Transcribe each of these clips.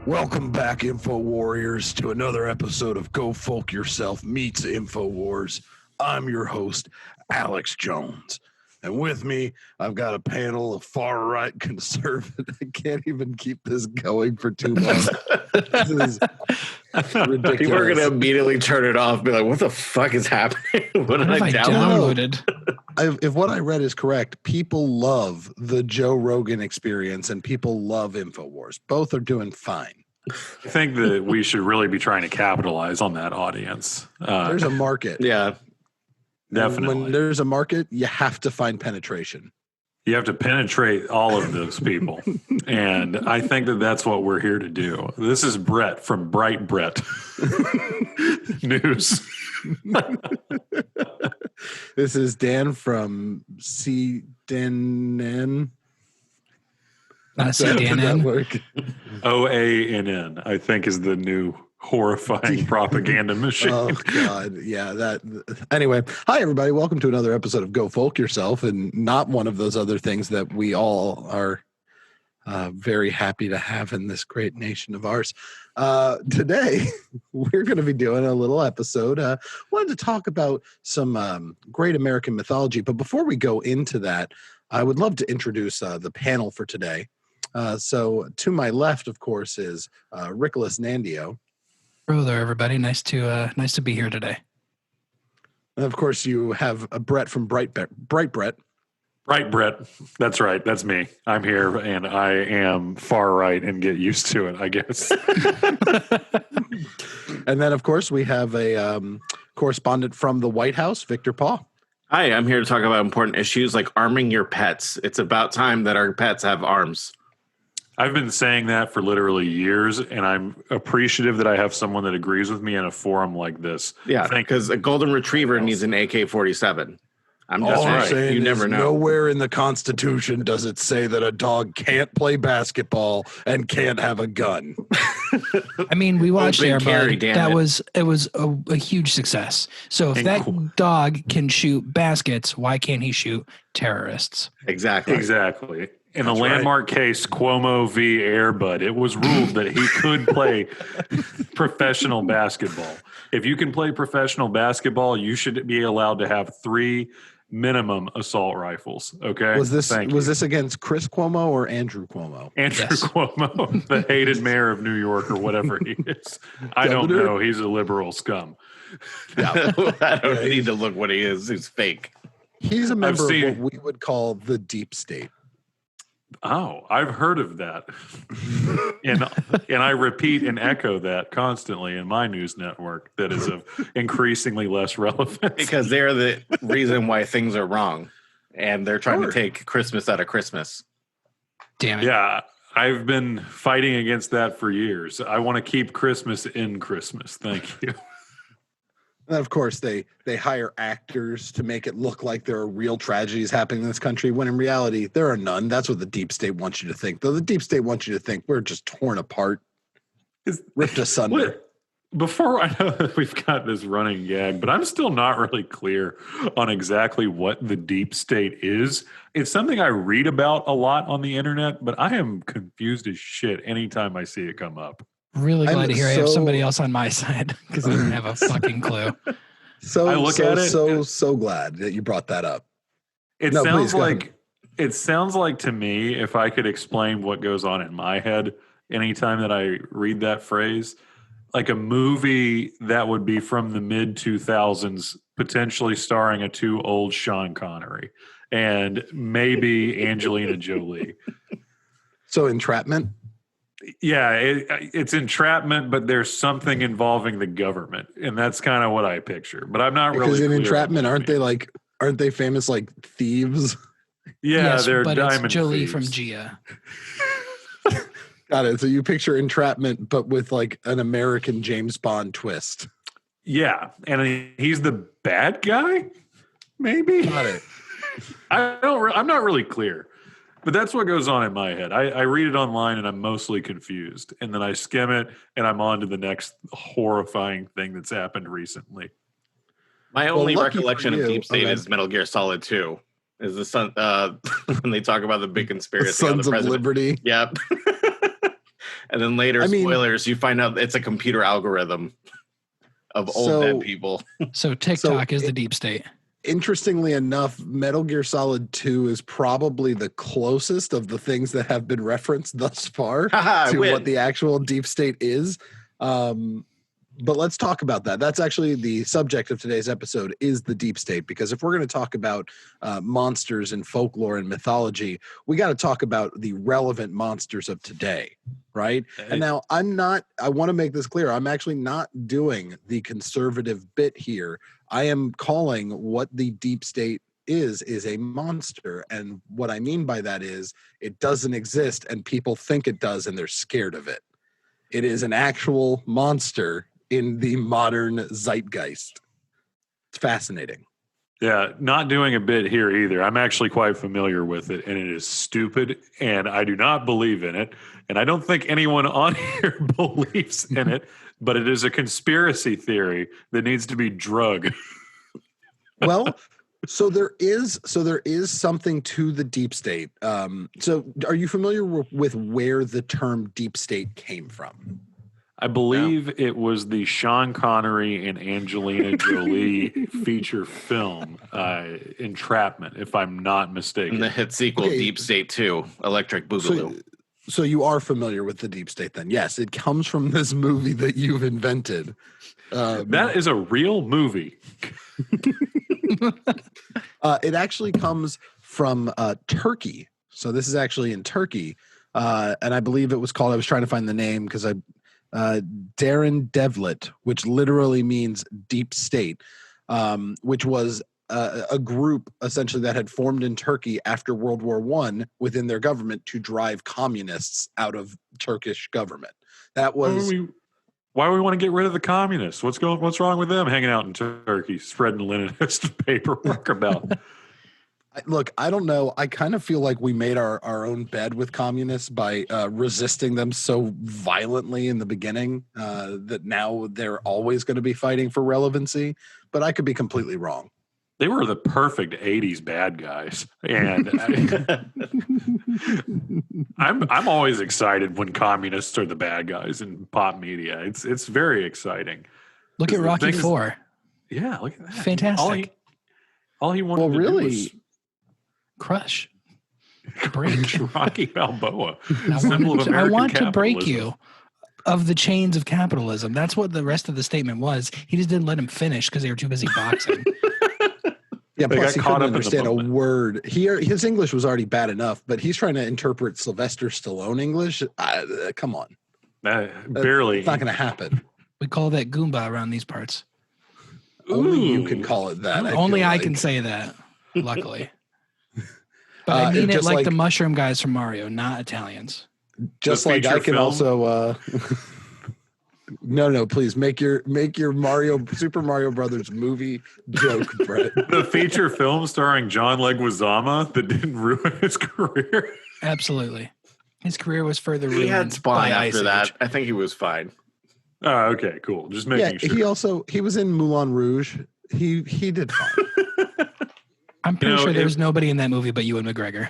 Welcome back, Info Warriors, to another episode of Go Folk Yourself Meets Info Wars. I'm your host, Alex Jones. And with me, I've got a panel of far-right conservative. I can't even keep this going for too long. This is ridiculous. People are going to immediately turn it off and be like, what the fuck is happening? What did I downloaded? If what I read is correct, people love the Joe Rogan Experience and people love InfoWars. Both are doing fine. I think that we should really be trying to capitalize on that audience. There's a market. Yeah, definitely. When there's a market, you have to find penetration. You have to penetrate all of those people. And I think that that's what we're here to do. This is Brett from Bright Brett News. This is Dan from CNN. Not CNN. OANN, I think, is the new horrifying propaganda machine. Oh, God. Yeah. Anyway, hi, everybody. Welcome to another episode of Go Folk Yourself, and not one of those other things that we all are very happy to have in this great nation of ours. Today, we're going to be doing a little episode. Wanted to talk about some great American mythology, but before we go into that, I would love to introduce the panel for today. So to my left, of course, is Richolas Nandio. Hello there, everybody. Nice to be here today. And of course, you have a Brett from Bright Brett. Right, Brett. That's right. That's me. I'm here, and I am far right, and get used to it, I guess. And then, of course, we have a correspondent from the White House, Victor Paul. Hi, I'm here to talk about important issues like arming your pets. It's about time that our pets have arms. I've been saying that for literally years, and I'm appreciative that I have someone that agrees with me in a forum like this. Yeah, because a golden retriever needs an AK-47. I'm just saying, you never know. Nowhere in the Constitution does it say that a dog can't play basketball and can't have a gun. I mean, we watched Airbud. It was a huge success. So if that dog can shoot baskets, why can't he shoot terrorists? Exactly. In the landmark case, Cuomo v. Airbud, it was ruled that he could play professional basketball. If you can play professional basketball, you should be allowed to have 3 minimum assault rifles. Okay. Was this against Chris Cuomo or Andrew Cuomo? Andrew Cuomo, the hated mayor of New York or whatever he is. I don't know. He's a liberal scum. Yeah. I don't need to look what he is. He's fake. He's a member of what we would call the deep state. Oh, I've heard of that. and I repeat and echo that constantly in my news network that is of increasingly less relevance. Because they're the reason why things are wrong. And they're trying to take Christmas out of Christmas. Damn it. Yeah, I've been fighting against that for years. I want to keep Christmas in Christmas. Thank you. And of course, they hire actors to make it look like there are real tragedies happening in this country, when in reality, there are none. That's what the deep state wants you to think. Though the deep state wants you to think we're just torn apart, ripped asunder. Before I know that we've got this running gag, but I'm still not really clear on exactly what the deep state is. It's something I read about a lot on the internet, but I am confused as shit anytime I see it come up. Really glad to hear I have somebody else on my side because I don't have a fucking clue. So glad that you brought that up. It sounds like to me, if I could explain what goes on in my head anytime that I read that phrase, like a movie that would be from the mid 2000s, potentially starring a too old Sean Connery and maybe Angelina Jolie. So Entrapment? Yeah, it's entrapment, but there's something involving the government, and that's kind of what I picture. But I'm not really Because in clear entrapment, on what it means. aren't they famous like thieves? Yeah, yes, they're but it's diamond Jolie thieves. from Gia. Got it. So you picture entrapment, but with like an American James Bond twist. Yeah, and he's the bad guy. Maybe. Got it. I'm not really clear, but that's what goes on in my head. I read it online and I'm mostly confused, and then I skim it and I'm on to the next horrifying thing that's happened recently. My only lucky for recollection of you- Deep State okay. is Metal Gear Solid 2. Is the sun when they talk about the big The conspiracy on Sons the of president. Liberty. Yep. And then later, I mean- spoilers, you find out it's a computer algorithm of old So- dead people. So TikTok is the deep state. Interestingly enough, Metal Gear Solid 2 is probably the closest of the things that have been referenced thus far Haha, I to win. what the actual deep state is. But let's talk about that. That's actually the subject of today's episode is the deep state, because if we're going to talk about monsters and folklore and mythology, we got to talk about the relevant monsters of today, right? And now I want to make this clear. I'm actually not doing the conservative bit here. I am calling what the deep state is a monster. And what I mean by that is it doesn't exist and people think it does and they're scared of it. It is an actual monster in the modern zeitgeist. It's fascinating. Yeah, not doing a bit here either. I'm actually quite familiar with it, and it is stupid, and I do not believe in it. And I don't think anyone on here believes in it, but it is a conspiracy theory that needs to be drugged. Well, so there is something to the deep state. So are you familiar with where the term deep state came from? I believe it was the Sean Connery and Angelina Jolie feature film, Entrapment, if I'm not mistaken. And the hit sequel, Okay. Deep State 2, Electric Boogaloo. So you are familiar with the deep state then? Yes, it comes from this movie that you've invented. That is a real movie. It actually comes from Turkey. So this is actually in Turkey. And I believe it was called, I was trying to find the name because Darren Devlet, which literally means deep state, which was a group essentially that had formed in Turkey after World War I within their government to drive communists out of Turkish government. That was Why do we want to get rid of the communists? What's wrong with them hanging out in Turkey, spreading Leninist paperwork about? Look, I don't know. I kind of feel like we made our own bed with communists by resisting them so violently in the beginning that now they're always going to be fighting for relevancy. But I could be completely wrong. They were the perfect 80s bad guys. And I'm always excited when communists are the bad guys in pop media. It's very exciting. Look at The Rocky things- 4. Yeah, look at that. Fantastic. All he wanted to really, do was Crush. Break. Rocky Balboa. I Symbol of want, I American want to break capitalism. you of the chains of capitalism. That's what the rest of the statement was. He just didn't let him finish because they were too busy boxing. yeah. They Plus, got he caught couldn't up in the understand a moment. word. His English was already bad enough, but he's trying to interpret Sylvester Stallone English. Come on, Barely. it's not going to happen. We call that Goomba around these parts. Only you Ooh. can call it that. Only feel I like. can say that, luckily. But I mean it just like like- the mushroom guys from Mario, not Italians. Just The like I feature can film? also no, please make your Mario Super Mario Brothers movie joke, Brett. The feature film starring John Leguizamo that didn't ruin his career. Absolutely. His career was further ruined He had Spawn by Ice after that. Age. I think he was fine. Oh, okay, cool. Just Yeah, making sure. he was in Moulin Rouge. He did fine. I'm pretty know, sure it- there's nobody in that movie but Ewan McGregor.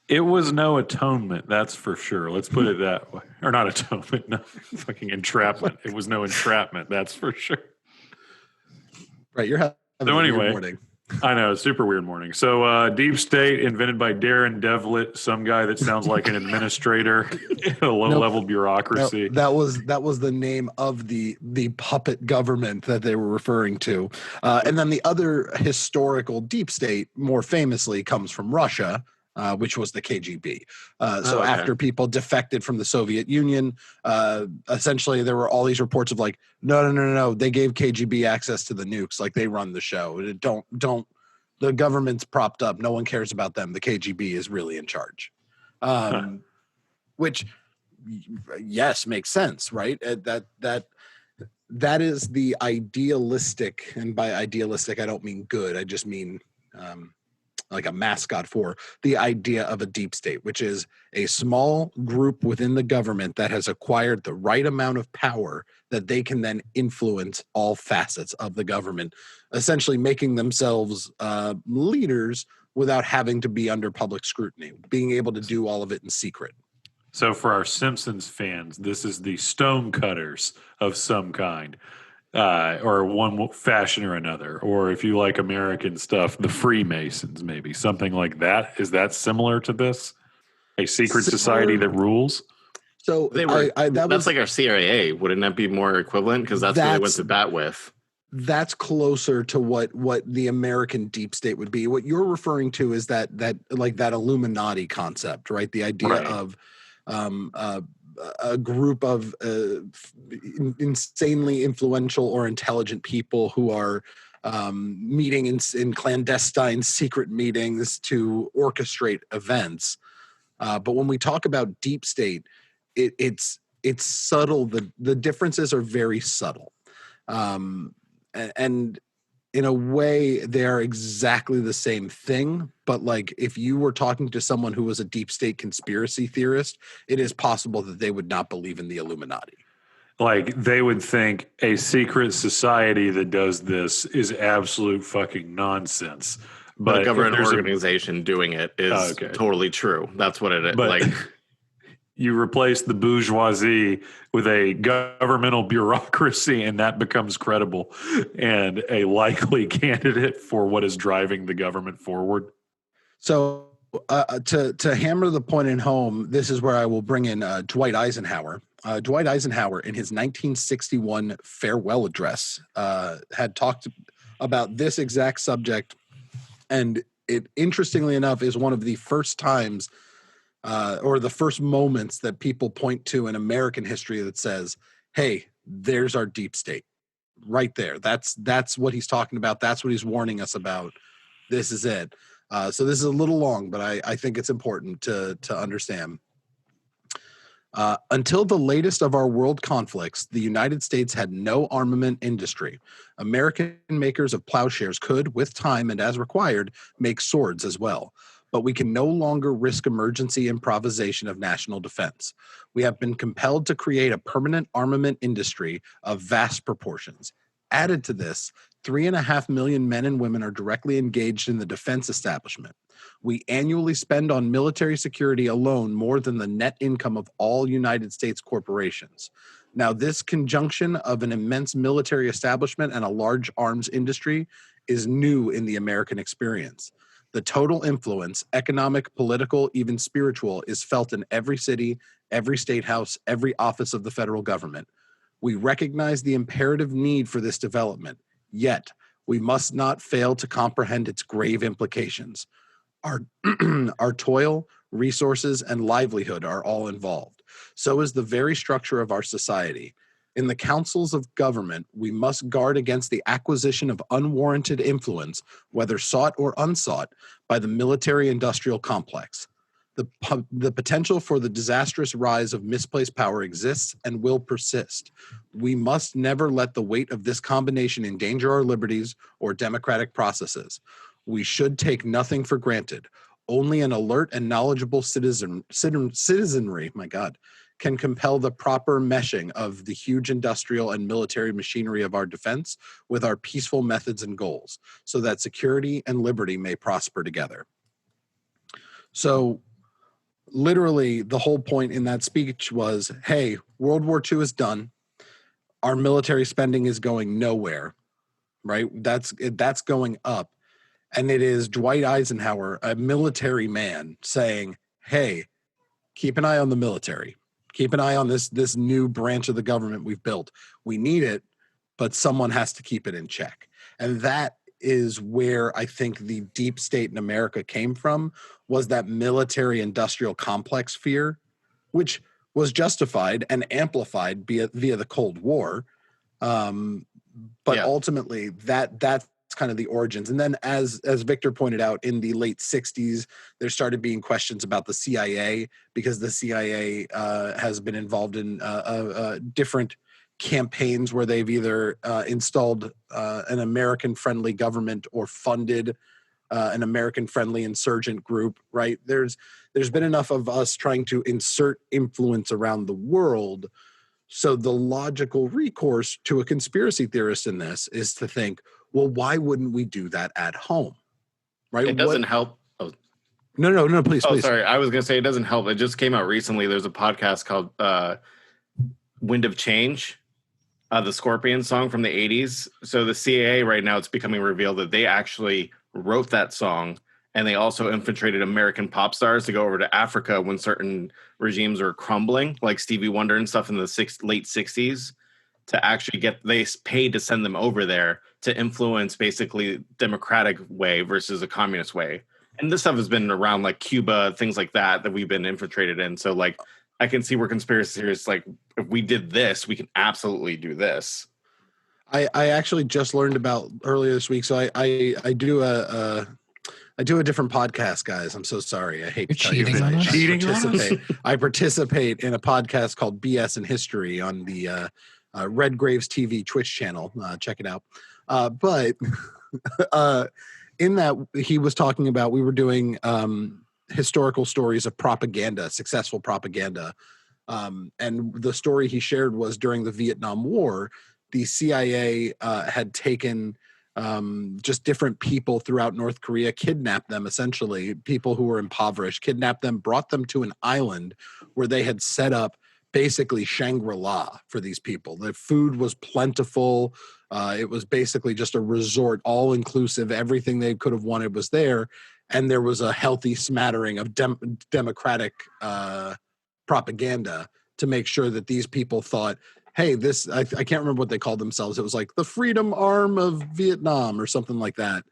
It was no atonement, that's for sure. Let's put it that way. Or not atonement, no, fucking entrapment. It was no entrapment, that's for sure. Right, you're having So a weird anyway, morning. I know, super weird morning. So Deep State, invented by Darren Devlet, some guy that sounds like an administrator in a low-level No, bureaucracy. that was the name of the puppet government that they were referring to, and then the other historical deep state, more famously, comes from Russia. which was the KGB. Okay. After people defected from the Soviet Union, essentially there were all these reports of like, no, they gave KGB access to the nukes, like they run the show. Don't. The government's propped up. No one cares about them. The KGB is really in charge, which, yes, makes sense, right? That is the idealistic, and by idealistic I don't mean good. I just mean like a mascot for the idea of a deep state, which is a small group within the government that has acquired the right amount of power that they can then influence all facets of the government, essentially making themselves leaders without having to be under public scrutiny, being able to do all of it in secret. So for our Simpsons fans, this is the stonecutters of some kind, or one fashion or another. Or if you like American stuff, the Freemasons, maybe something like that. Is that similar to this? A secret society that rules? So that's like our CIA. Wouldn't that be more equivalent? Because that's what they went to bat with. That's closer to what the American deep state would be. What you're referring to is that like that Illuminati concept, right? The idea of a group of insanely influential or intelligent people who are meeting in clandestine secret meetings to orchestrate events. But when we talk about deep state, it's subtle. The differences are very subtle. And in a way, they're exactly the same thing. But like, if you were talking to someone who was a deep state conspiracy theorist, it is possible that they would not believe in the Illuminati. Like, they would think a secret society that does this is absolute fucking nonsense. But a government organization doing it is totally true. That's what it is. But you replace the bourgeoisie with a governmental bureaucracy, and that becomes credible and a likely candidate for what is driving the government forward. So to hammer the point in home, this is where I will bring in Dwight Eisenhower. Dwight Eisenhower, in his 1961 farewell address, had talked about this exact subject. And it, interestingly enough, is one of the first times or the first moments that people point to in American history that says, hey, there's our deep state right there. That's what he's talking about. That's what he's warning us about. This is it. So this is a little long, but I think it's important to understand. Until the latest of our world conflicts, the United States had no armament industry. American makers of plowshares could, with time and as required, make swords as well. But we can no longer risk emergency improvisation of national defense. We have been compelled to create a permanent armament industry of vast proportions. Added to this, 3.5 million men and women are directly engaged in the defense establishment. We annually spend on military security alone more than the net income of all United States corporations. Now, this conjunction of an immense military establishment and a large arms industry is new in the American experience. The total influence, economic, political, even spiritual, is felt in every city, every state house, every office of the federal government. We recognize the imperative need for this development, yet we must not fail to comprehend its grave implications. Our toil, resources, and livelihood are all involved. So is the very structure of our society. In the councils of government, we must guard against the acquisition of unwarranted influence, whether sought or unsought, by the military-industrial complex. The potential for the disastrous rise of misplaced power exists and will persist. We must never let the weight of this combination endanger our liberties or democratic processes. We should take nothing for granted. Only an alert and knowledgeable citizenry, can compel the proper meshing of the huge industrial and military machinery of our defense with our peaceful methods and goals, so that security and liberty may prosper together. So, literally, the whole point in that speech was, hey, World War II is done. Our military spending is going nowhere, right? That's going up. And it is Dwight Eisenhower, a military man, saying, hey, keep an eye on the military. Keep an eye on this new branch of the government we've built. We need it, but someone has to keep it in check. And that is where I think the deep state in America came from, was that military industrial complex fear, which was justified and amplified via the Cold War. But ultimately that's kind of the origins. And then as Victor pointed out, in the late 60s, there started being questions about the CIA, because the CIA has been involved in different campaigns where they've either installed an American-friendly government or funded an American-friendly insurgent group, right? There's been enough of us trying to insert influence around the world. So the logical recourse to a conspiracy theorist in this is to think, well, why wouldn't we do that at home? Right? It doesn't help. Oh. No, please. Sorry. I was going to say it doesn't help. It just came out recently. There's a podcast called Wind of Change, the Scorpions song from the 80s. So the CIA right now, it's becoming revealed that they actually wrote that song, and they also infiltrated American pop stars to go over to Africa when certain regimes were crumbling, like Stevie Wonder and stuff in the late 60s, to actually they paid to send them over there to influence basically democratic way versus a communist way. And this stuff has been around, like Cuba, things like that we've been infiltrated in. So like, I can see where conspiracy theorists, like, if we did this, we can absolutely do this. I actually just learned about earlier this week. So I do a different podcast, guys. I'm so sorry. I hate to tell you that. I participate in a podcast called BS in History on the Red Graves TV Twitch channel. Check it out. But in that, he was talking about, we were doing historical stories of propaganda, successful propaganda. And the story he shared was during the Vietnam War, the CIA had taken just different people throughout North Korea, kidnapped them, essentially, people who were impoverished, kidnapped them, brought them to an island where they had set up basically Shangri-La for these people. The food was plentiful. It was basically just a resort, all inclusive. Everything they could have wanted was there. And there was a healthy smattering of democratic propaganda to make sure that these people thought, hey, this, I can't remember what they called themselves. It was like the freedom arm of Vietnam or something like that.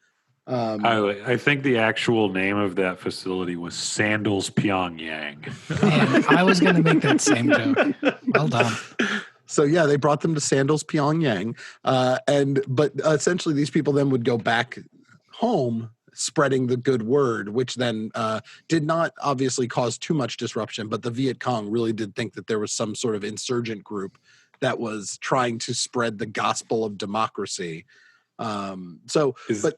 I think the actual name of that facility was Sandals Pyongyang. Man, I was going to make that same joke. Well done. So yeah, they brought them to Sandals Pyongyang, but essentially these people then would go back home spreading the good word, which then did not obviously cause too much disruption. But the Viet Cong really did think that there was some sort of insurgent group that was trying to spread the gospel of democracy. But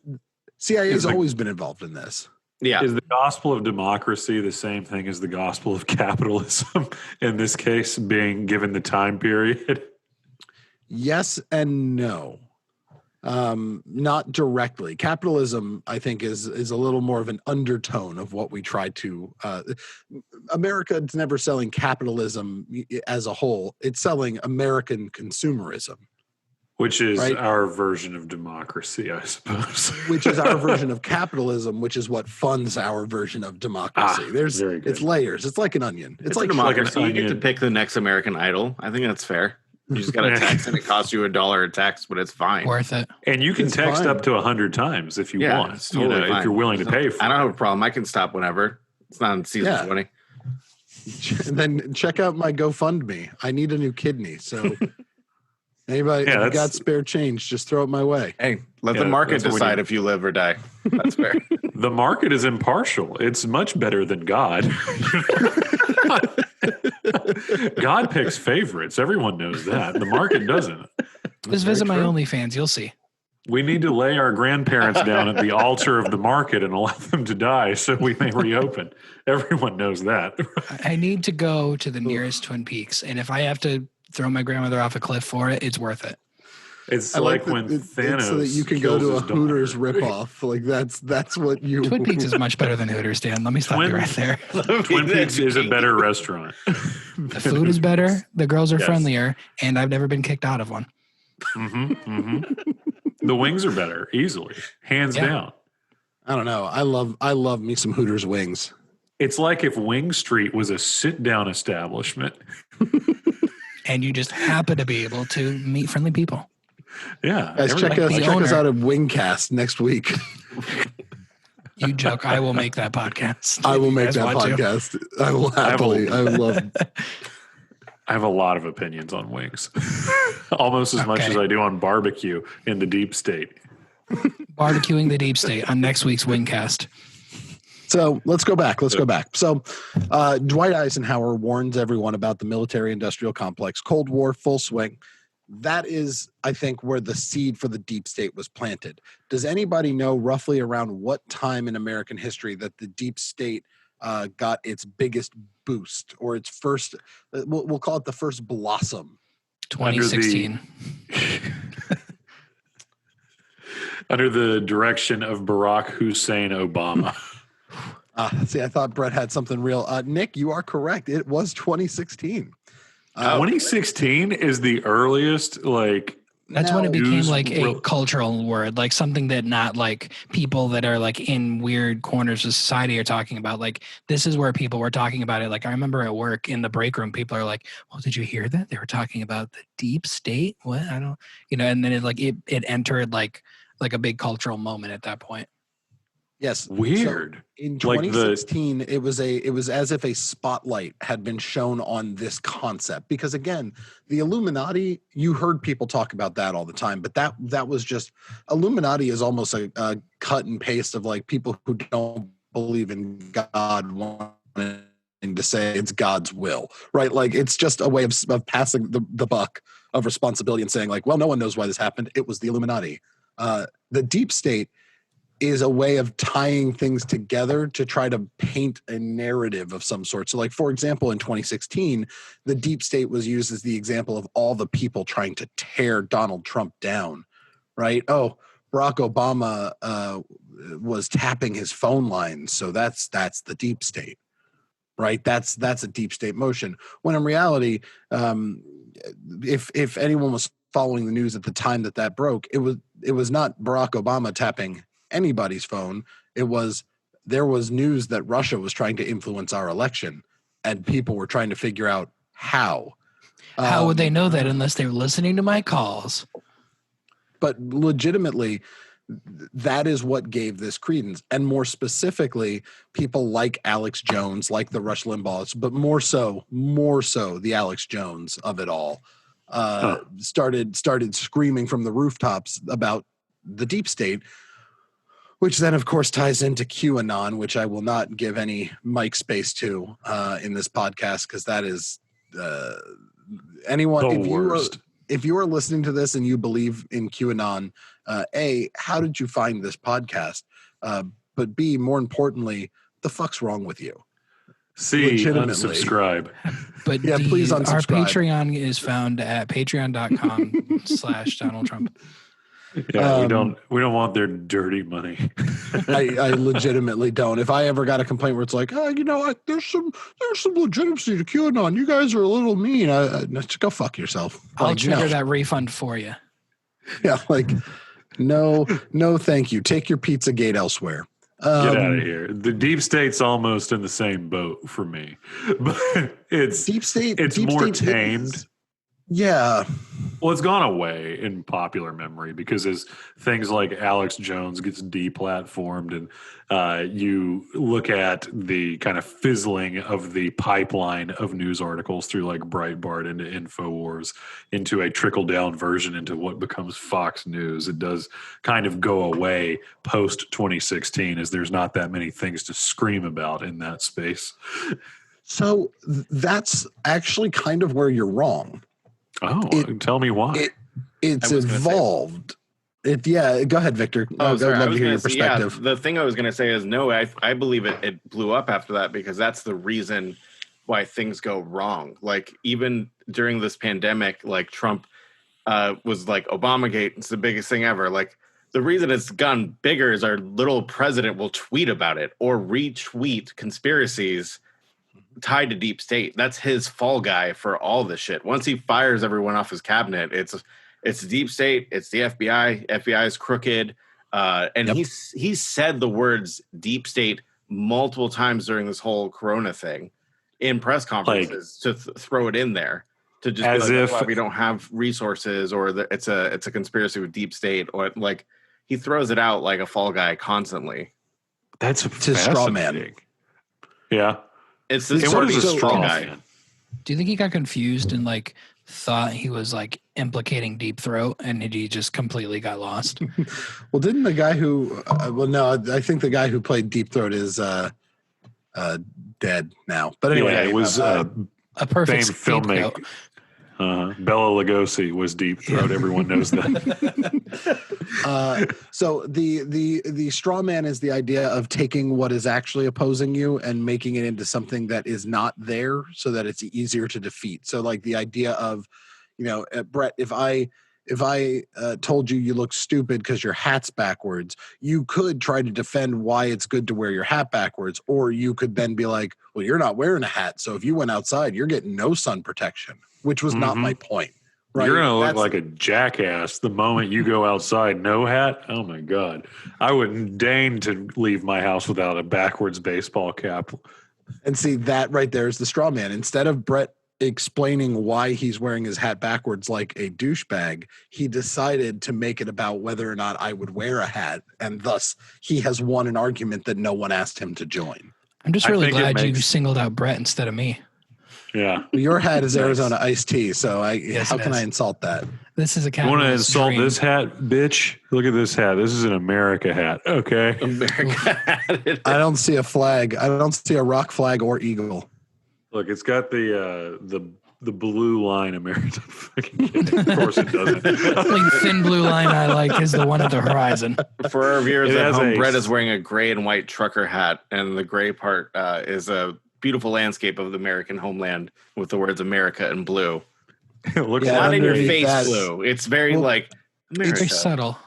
CIA has always been involved in this. Yeah. Is the gospel of democracy the same thing as the gospel of capitalism, in this case being given the time period? Yes and no. Not directly. Capitalism, I think, is a little more of an undertone of what we try to. America's never selling capitalism as a whole. It's selling American consumerism. Which is our version of democracy, I suppose. Which is our version of capitalism, which is what funds our version of democracy. It's layers. It's like an onion. It's like democracy. You get to pick the next American Idol. I think that's fair. You just got to text, and it costs you $1 a text, but it's fine. Worth it. And you can text up to 100 times if you want. It's totally fine. If you're willing to pay for it. I don't have a problem. I can stop whenever. It's not on season 20. And then check out my GoFundMe. I need a new kidney. So anybody if you got spare change, just throw it my way. Hey, let the market decide if you live or die. That's fair. The market is impartial. It's much better than God. God picks favorites. Everyone knows that. The market doesn't. Just visit my OnlyFans. You'll see. We need to lay our grandparents down at the altar of the market and allow them to die so we may reopen. Everyone knows that. I need to go to the nearest Twin Peaks. And if I have to throw my grandmother off a cliff for it, it's worth it. It's like when Thanos so that you can go to a Hooters ripoff. Like that's what you. Twin Peaks is much better than Hooters, Dan. Let me stop you right there. Twin Peaks is a better restaurant. The food is better. The girls are friendlier, and I've never been kicked out of one. The wings are better, easily, hands down. I don't know. I love me some Hooters wings. It's like if Wing Street was a sit-down establishment, and you just happen to be able to meet friendly people. Yeah. Guys, check Like the us owner. out at Wingcast next week. You joke. I will make that podcast. I will You make guys that want to? podcast. I will happily. I love. I have a lot of opinions on wings, almost as much Okay. as I do on barbecue in the deep state. Barbecuing the deep state on next week's Wingcast. So let's go back. So Dwight Eisenhower warns everyone about the military-industrial complex. Cold War, full swing. That is, I think, where the seed for the deep state was planted. Does anybody know roughly around what time in American history that the deep state got its biggest boost or its first, we'll call it the first blossom? 2016. Under the direction of Barack Hussein Obama. See, I thought Brett had something real. Nick, you are correct. It was 2016. 2016 is the earliest, like, That's when it became news like a will- cultural word, like something that not like people that are like in weird corners of society are talking about. Like this is where people were talking about it. Like I remember at work in the break room, people are like, "Well, did you hear that? They were talking about the deep state." What? I don't, and then it entered like a big cultural moment at that point. Yes. Weird. So in Like 2016, it was as if a spotlight had been shown on this concept. Because again, the Illuminati, you heard people talk about that all the time, but that was just Illuminati is almost a cut and paste of like people who don't believe in God wanting to say it's God's will, right? Like it's just a way of passing the buck of responsibility and saying like, well, no one knows why this happened. It was the Illuminati. The deep state is a way of tying things together to try to paint a narrative of some sort. So like, for example, in 2016, the deep state was used as the example of all the people trying to tear Donald Trump down, right? Oh, Barack Obama was tapping his phone lines. So that's the deep state, right? That's a deep state motion. When in reality, if anyone was following the news at the time that broke, it was not Barack Obama tapping anybody's phone. There was news that Russia was trying to influence our election, and people were trying to figure out how. How would they know that unless they were listening to my calls? But legitimately, that is what gave this credence, and more specifically, people like Alex Jones, like the Rush Limbaughs, but more so the Alex Jones of it all, started screaming from the rooftops about the deep state. Which then, of course, ties into QAnon, which I will not give any mic space to in this podcast because that is anyone. If you are listening to this and you believe in QAnon, A, how did you find this podcast? But B, more importantly, the fuck's wrong with you? C, unsubscribe. But yeah, please unsubscribe. Our Patreon is found at patreon.com/Donald Trump. Yeah, we don't want their dirty money. I legitimately don't. If I ever got a complaint where it's like, there's some legitimacy to QAnon. You guys are a little mean. Just go fuck yourself. I'll trigger that refund for you. Yeah, like no, thank you. Take your Pizzagate elsewhere. Get out of here. The deep state's almost in the same boat for me, but it's deep state. It's deep more state tamed. Yeah. Well, it's gone away in popular memory because as things like Alex Jones gets deplatformed and you look at the kind of fizzling of the pipeline of news articles through like Breitbart into InfoWars into a trickle-down version into what becomes Fox News, it does kind of go away post-2016 as there's not that many things to scream about in that space. So that's actually kind of where you're wrong. Oh, tell me why. It's evolved. Go ahead, Victor. Oh, sorry. I'd love to hear your say, perspective. the thing I was going to say is no, I believe it blew up after that because that's the reason why things go wrong. Like even during this pandemic, like Trump was like Obamagate. It's the biggest thing ever. Like the reason it's gotten bigger is our little president will tweet about it or retweet conspiracies tied to deep state. That's his fall guy for all this shit. Once he fires everyone off his cabinet, it's deep state, it's the FBI. FBI is crooked, and he said the words deep state multiple times during this whole Corona thing in press conferences to throw it in there. to just As be like, if- that's why we don't have resources, or that it's a conspiracy with deep state, or like he throws it out like a fall guy constantly. That's his straw man. fascinating. Yeah. It's this And And what party is a so- straw guy. man? Do you think he got confused and like thought he was like implicating Deep Throat, and he just completely got lost? Well, didn't the guy who? No, I think the guy who played Deep Throat is dead now. But anyway, Yeah, it was A perfect famed scapegoat. filmmaker. Bela Lugosi was Deep Throat. Everyone knows that. So the straw man is the idea of taking what is actually opposing you and making it into something that is not there, so that it's easier to defeat. So like the idea of, Brett, if I told you look stupid because your hat's backwards, you could try to defend why it's good to wear your hat backwards, or you could then be like, well, you're not wearing a hat, so if you went outside, you're getting no sun protection, which was not my point. Right? You're going to look That's- like a jackass the moment you go outside. No hat? Oh, my God. I wouldn't deign to leave my house without a backwards baseball cap. And see, that right there is the straw man. Instead of Brett explaining why he's wearing his hat backwards like a douchebag, he decided to make it about whether or not I would wear a hat. And thus, he has won an argument that no one asked him to join. I'm just I really think it glad you makes- singled out Brett instead of me. Yeah. Your hat is Nice. Arizona iced tea, so Yes, how it can is. I insult that? This is a You want to capitalist insult dream. this hat, bitch? Look at this hat. This is an America hat. Okay. America. I don't see a flag. I don't see a rock flag or eagle. Look, it's got the blue line America. Of course it doesn't. The only thin blue line I like is the one at the horizon. For our viewers It at has home, a- Brett is wearing a gray and white trucker hat, and the gray part is a beautiful landscape of the American homeland with the words America in blue. It looks Yeah, Not in your underneath face that- blue. It's very Well, like America. Very subtle.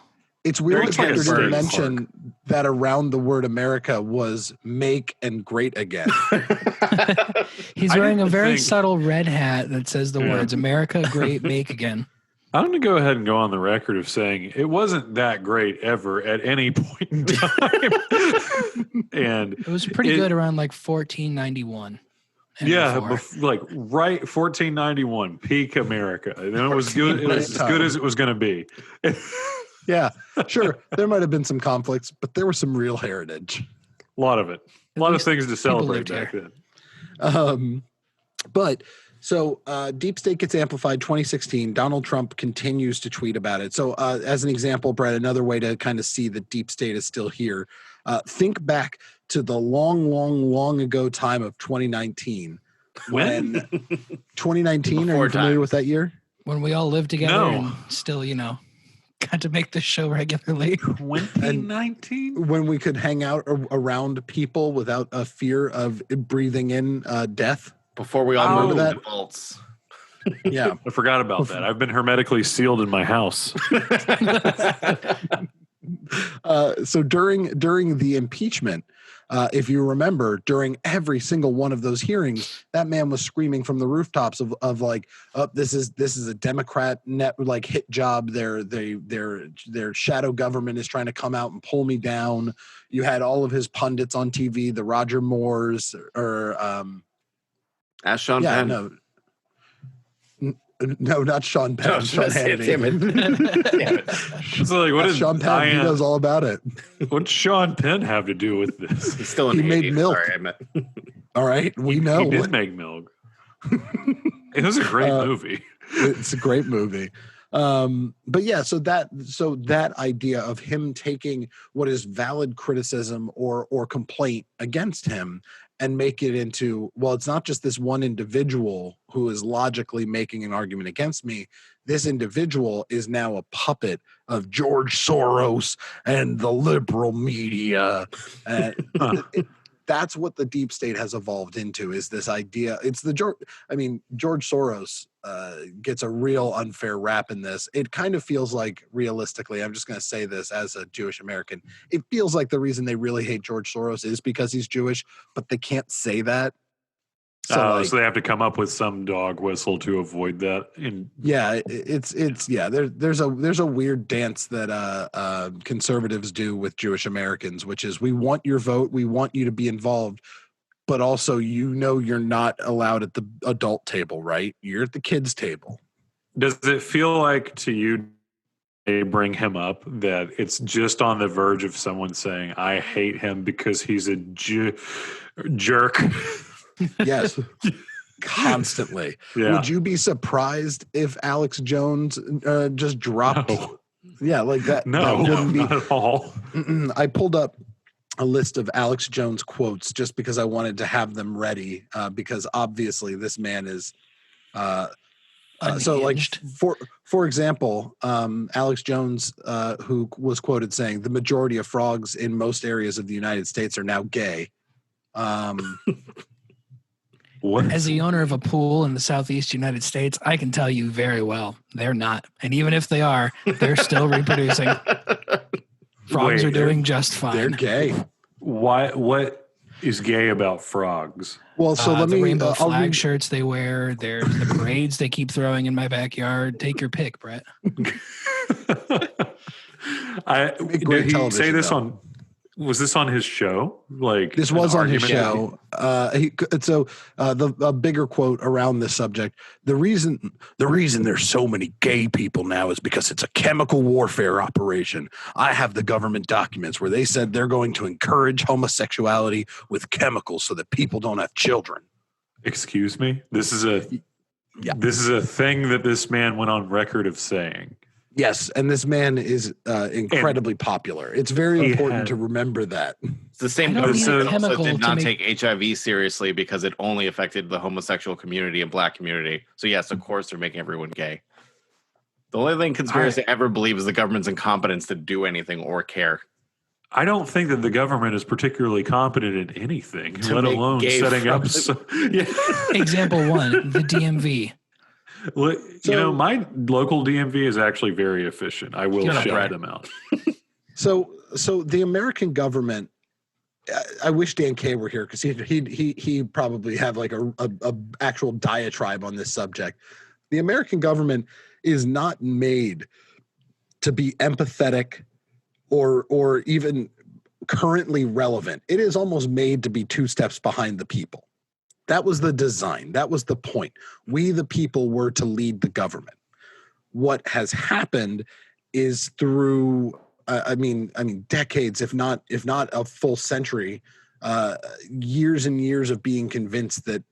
It's weird Very that Tucker Kansas didn't City mention that around the word America was make and great again. He's I wearing a didn't very think- subtle red hat that says the Yeah. words "America, great, make again." I'm going to go ahead and go on the record of saying it wasn't that great ever at any point in time. And It was pretty It- good around like 1491. and yeah, before. like right 1491, peak America. And it was good. It was as good as it was going to be. Yeah, sure. There might have been some conflicts, but there was some real heritage. A lot of it. A At lot of least things to celebrate lived back here. then. But so Deep State gets amplified 2016. Donald Trump continues to tweet about it. So as an example, Brett, another way to kind of see that Deep State is still here. Think back to the long ago time of 2019. When? 2019, are Before you familiar time. with that year? when we all lived together No. and still, got to make the show regularly. 2019? When we could hang out around people without a fear of breathing in death. Before we all Oh. moved That- to vaults. Yeah. I forgot about that. I've been hermetically sealed in my house. So during the impeachment, if you remember, during every single one of those hearings, that man was screaming from the rooftops of like, oh, this is a Democrat hit job. Their shadow government is trying to come out and pull me down. You had all of his pundits on TV, the Roger Moores, or Ask Sean yeah, Penn. no, not Sean Penn. No, Sean Hannity. damn it. Damn it. So like, what That's does Sean Penn. He knows all about it. What's Sean Penn have to do with this? He's still in He the made 80s. milk. Sorry, I meant. All right, we know He did make milk. It was a great movie. it's a great movie. But yeah, so that idea of him taking what is valid criticism or complaint against him and make it into, well, it's not just this one individual who is logically making an argument against me. This individual is now a puppet of George Soros and the liberal media. That's what the deep state has evolved into, is this idea. It's the George Soros gets a real unfair rap in this. It kind of feels like, realistically, I'm just going to say this as a Jewish American, it feels like the reason they really hate George Soros is because he's Jewish, but they can't say that. So they have to come up with some dog whistle to avoid that. Yeah, there's a weird dance that conservatives do with Jewish Americans, which is, we want your vote, we want you to be involved, but also you're not allowed at the adult table, right? You're at the kids table. Does it feel like to you, they bring him up, that it's just on the verge of someone saying, I hate him because he's a jerk? Yes. Constantly. Yeah. Would you be surprised if Alex Jones just dropped? No. Yeah, like that. No, that wouldn't be. not at all. I pulled up a list of Alex Jones quotes just because I wanted to have them ready, because obviously this man is so like Unhinged. for example, Alex Jones, who was quoted saying the majority of frogs in most areas of the United States are now gay. What? As the owner of a pool in the Southeast United States, I can tell you very well they're not. And even if they are, they're still reproducing. Frogs Wait, are doing just They're fine. gay. Why? What is gay about frogs? Well, so let the me. rainbow I'll flag read- shirts they wear. There's the parades they keep throwing in my backyard. Take your pick, Brett. Great Did he say television, this though. on? Was this on his show? Like This an was on his argument? show. The bigger quote around this subject: the reason there's so many gay people now is because it's a chemical warfare operation. I have the government documents where they said they're going to encourage homosexuality with chemicals so that people don't have children. Excuse me. This is a Yeah. This is a thing that this man went on record of saying. Yes, and this man is incredibly popular. It's very He important had- to remember that. It's the same I don't government need a that also chemical did to not make- take HIV seriously because it only affected the homosexual community and black community. So yes, of course they're making everyone gay. The only thing conspiracy ever believes is the government's incompetence to do anything or care. I don't think that the government is particularly competent in anything, To let make alone gay setting up. frogs. Yeah. Example one, the DMV. Well, So- my local DMV is actually very efficient. I will Get up, shout Brett. them out. So the American government. I wish Dan Kay were here because he probably have like a actual diatribe on this subject. The American government is not made to be empathetic or even currently relevant. It is almost made to be two steps behind the people. That was the design. That was the point. We, the people, were to lead the government. What has happened is through, I mean, decades, if not a full century, years and years of being convinced that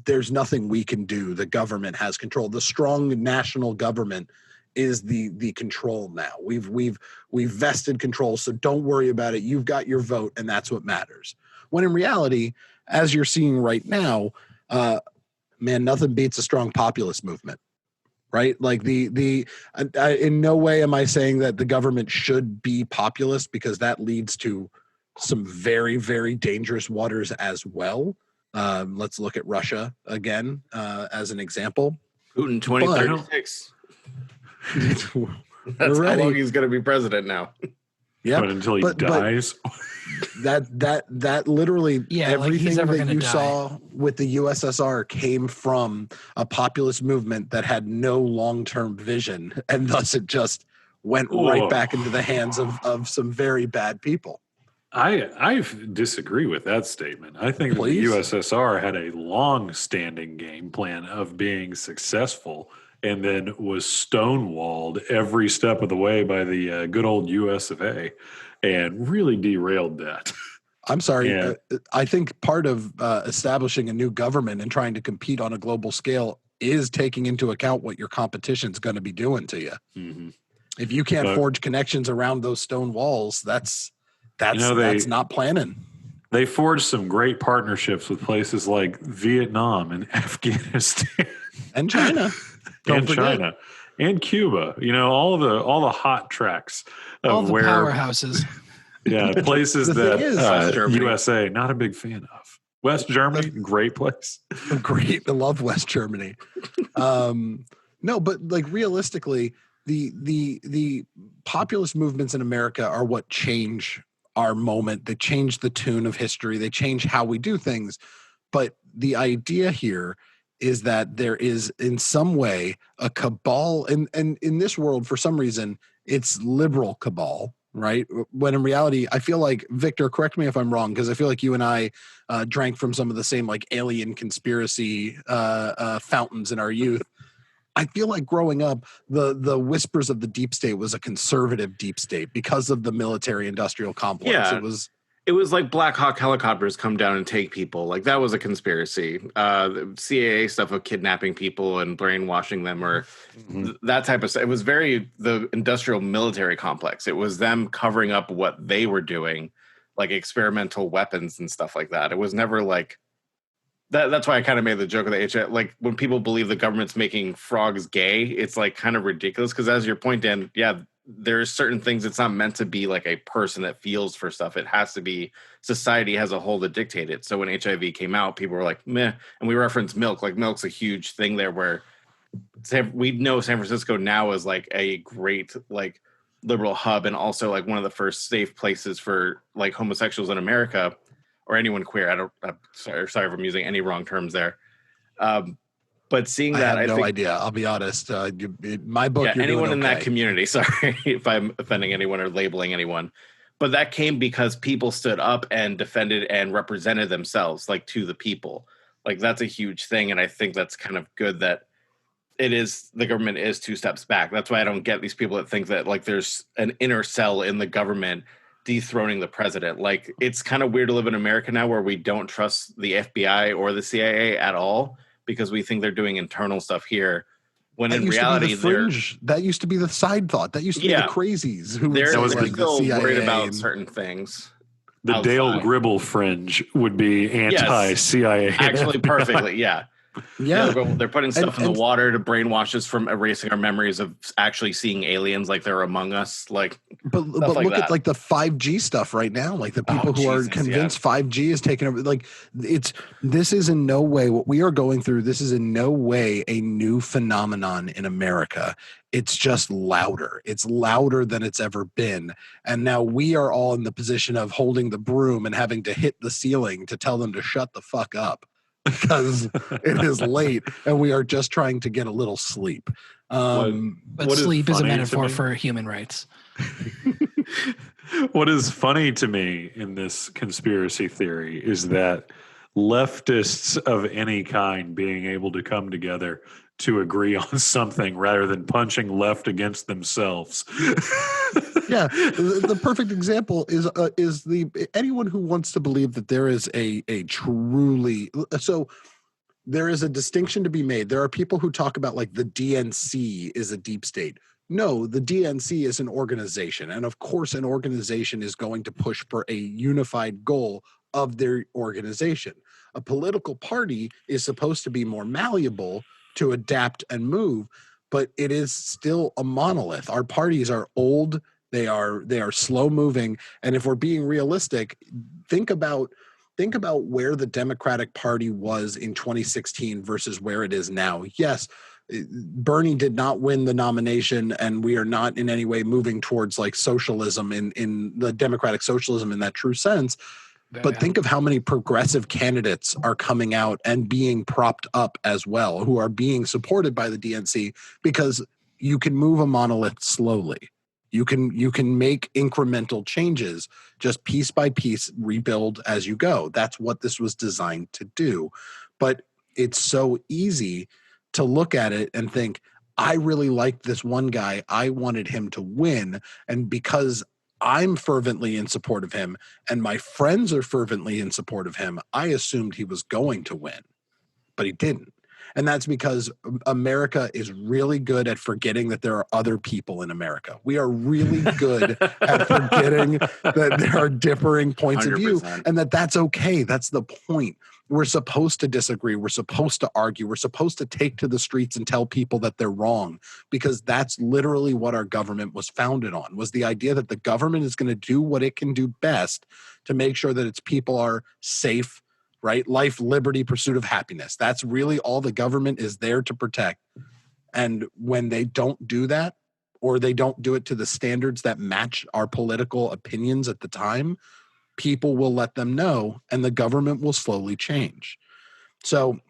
there's nothing we can do. The government has control. The strong national government is the control now. We've vested control, so don't worry about it. You've got your vote, and that's what matters. When in reality, as you're seeing right now, man, nothing beats a strong populist movement, right? Like in no way am I saying that the government should be populist, because that leads to some very, very dangerous waters as well. Let's look at Russia again as an example. Putin 2036. That's how ready. long he's going to be president now. Yeah, But until he but- dies. that literally Yeah, like, he's everything never that gonna you die. saw with the USSR came from a populist movement that had no long-term vision, and thus it just went right Whoa. back into the hands of some very bad people. I disagree with that statement. I think that the Please? USSR had a long-standing game plan of being successful, and then was stonewalled every step of the way by the good old US of A, and really derailed that. I'm sorry. Yeah. I think part of establishing a new government and trying to compete on a global scale is taking into account what your competition's going to be doing to you. Mm-hmm. If you can't But- forge connections around those stone walls, that's they- not planning. They forged some great partnerships with places like Vietnam and Afghanistan And China. Don't and forget. China and Cuba. All the hot tracks of All the where powerhouses. places The that thing is, West Germany. USA not a big fan of. West Germany, great place. Great. I love West Germany. No, but like realistically, the populist movements in America are what change our moment. They change the tune of history. They change how we do things. But the idea here is that there is in some way a cabal, and in this world, for some reason, it's liberal cabal, right? When in reality, I feel like, Victor, correct me if I'm wrong, because I feel like you and I drank from some of the same like alien conspiracy fountains in our youth. I feel like growing up, the whispers of the deep state was a conservative deep state because of the military industrial complex. Yeah. It was like Black Hawk helicopters come down and take people. Like that was a conspiracy. The CIA stuff of kidnapping people and brainwashing them, or that type of stuff. It was very the industrial military complex. It was them covering up what they were doing, like experimental weapons and stuff like that. It was never like that. That's why I kind of made the joke of the HIV. Like when people believe the government's making frogs gay, it's like kind of ridiculous. Because as your point, Dan, yeah. There's certain things it's not meant to be like a person that feels for stuff. It has to be society as a whole that dictate it. So when HIV came out, people were like, meh. And we reference milk. Like milk's a huge thing there where we know San Francisco now is like a great like liberal hub and also like one of the first safe places for like homosexuals in America or anyone queer. Sorry if I'm using any wrong terms there. But seeing that, I have no idea. I'll be honest. My book, yeah, you're anyone doing in okay. that community. Sorry if I'm offending anyone or labeling anyone, but that came because people stood up and defended and represented themselves, like to the people. Like that's a huge thing, and I think that's kind of good that it is. The government is 2 steps back. That's why I don't get these people that think that like there's an inner cell in the government dethroning the president. Like it's kind of weird to live in America now where we don't trust the FBI or the CIA at all, because we think they're doing internal stuff here, when that in reality, that used to be the side thought. That used to be the crazies who they're was like still the CIA worried about and certain things. The outside. Dale Gribble fringe would be anti-CIA. Actually, perfectly, yeah. Yeah, they're putting stuff in the water to brainwash us from erasing our memories of actually seeing aliens like they're among us. Like, but look at like the 5G stuff right now. Like the people who are convinced 5G is taking over. Like this is in no way what we are going through. This is in no way a new phenomenon in America. It's just louder. It's louder than it's ever been. And now we are all in the position of holding the broom and having to hit the ceiling to tell them to shut the fuck up, because it is late and we are just trying to get a little sleep. But sleep is a metaphor for human rights. What is funny to me in this conspiracy theory is that leftists of any kind being able to come together to agree on something rather than punching left against themselves. Yeah, the perfect example is anyone who wants to believe that there is a truly, so there is a distinction to be made. There are people who talk about like the DNC is a deep state. No, the DNC is an organization, and of course an organization is going to push for a unified goal of their organization. A political party is supposed to be more malleable to adapt and move, but it is still a monolith. Our parties are old. They are slow moving. And if we're being realistic, think about where the Democratic Party was in 2016 versus where it is now. Yes, Bernie did not win the nomination, and we are not in any way moving towards like socialism in the democratic socialism in that true sense. But think of how many progressive candidates are coming out and being propped up as well, who are being supported by the DNC, because you can move a monolith slowly. You can make incremental changes, just piece by piece, rebuild as you go. That's what this was designed to do. But it's so easy to look at it and think, I really liked this one guy. I wanted him to win. And because I'm fervently in support of him and my friends are fervently in support of him, I assumed he was going to win, but he didn't. And that's because America is really good at forgetting that there are other people in America. We are really good at forgetting that there are differing points 100%. Of view, and that's okay. That's the point. We're supposed to disagree. We're supposed to argue. We're supposed to take to the streets and tell people that they're wrong, because that's literally what our government was founded on, was the idea that the government is going to do what it can do best to make sure that its people are safe, right? Life, liberty, pursuit of happiness. That's really all the government is there to protect. And when they don't do that, or they don't do it to the standards that match our political opinions at the time, people will let them know, and the government will slowly change. So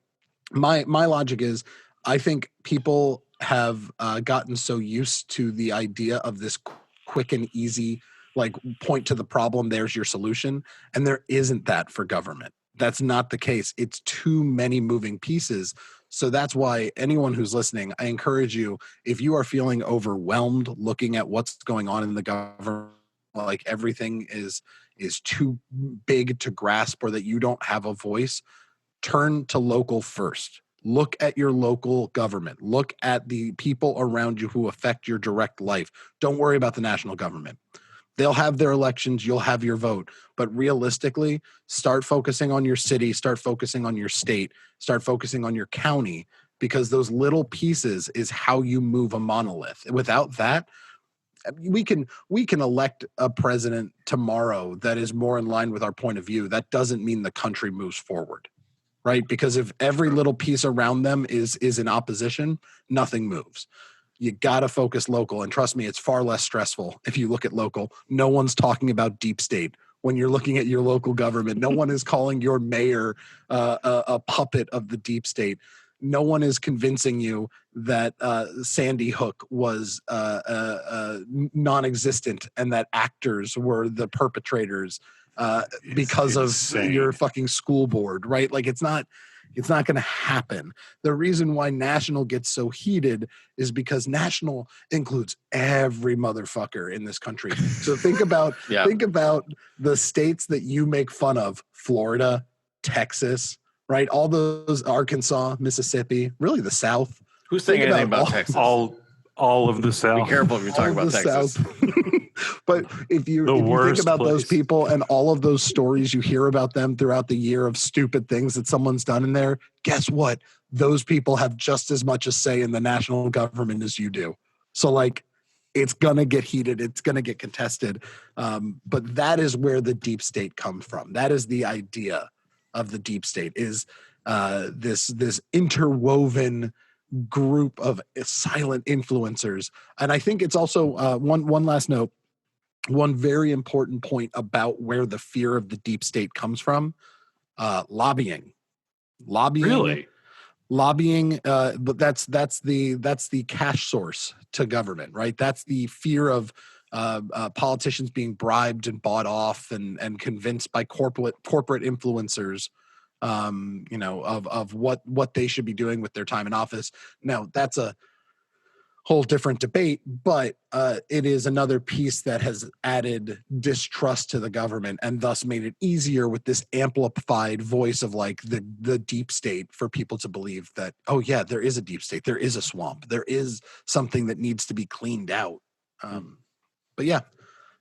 my logic is, I think people have gotten so used to the idea of this quick and easy like point to the problem, there's your solution. And there isn't that for government. That's not the case. It's too many moving pieces. So that's why anyone who's listening, I encourage you, if you are feeling overwhelmed looking at what's going on in the government, like everything is too big to grasp or that you don't have a voice, turn to local first. Look at your local government. Look at the people around you who affect your direct life. Don't worry about the national government. They'll have their elections, you'll have your vote. But realistically, start focusing on your city, start focusing on your state, start focusing on your county, because those little pieces is how you move a monolith. Without that, we can elect a president tomorrow that is more in line with our point of view. That doesn't mean the country moves forward, right? Because if every little piece around them is in opposition, nothing moves. You got to focus local. And trust me, it's far less stressful if you look at local. No one's talking about deep state when you're looking at your local government. No one is calling your mayor a puppet of the deep state. No one is convincing you that Sandy Hook was non-existent and that actors were the perpetrators because of your fucking school board, right? Like it's not going to happen. The reason why national gets so heated is because national includes every motherfucker in this country. So think about the states that you make fun of: Florida, Texas, right? All those, Arkansas, Mississippi, really the South. Who's saying anything about Texas? All of the South. Be careful if you're talking about Texas. But if you think about those people and all of those stories you hear about them throughout the year of stupid things that someone's done in there, guess what? Those people have just as much a say in the national government as you do. So like, it's going to get heated. It's going to get contested. But that is where the deep state comes from. That is the idea of the deep state, is this interwoven group of silent influencers. And I think it's also one last note. One very important point about where the fear of the deep state comes from: lobbying. Really? Lobbying, but that's the cash source to government, right? That's the fear of politicians being bribed and bought off and convinced by corporate influencers, of what they should be doing with their time in office. Now, that's a whole different debate, but it is another piece that has added distrust to the government and thus made it easier with this amplified voice of like the deep state for people to believe that, oh yeah, there is a deep state, there is a swamp, there is something that needs to be cleaned out. But yeah,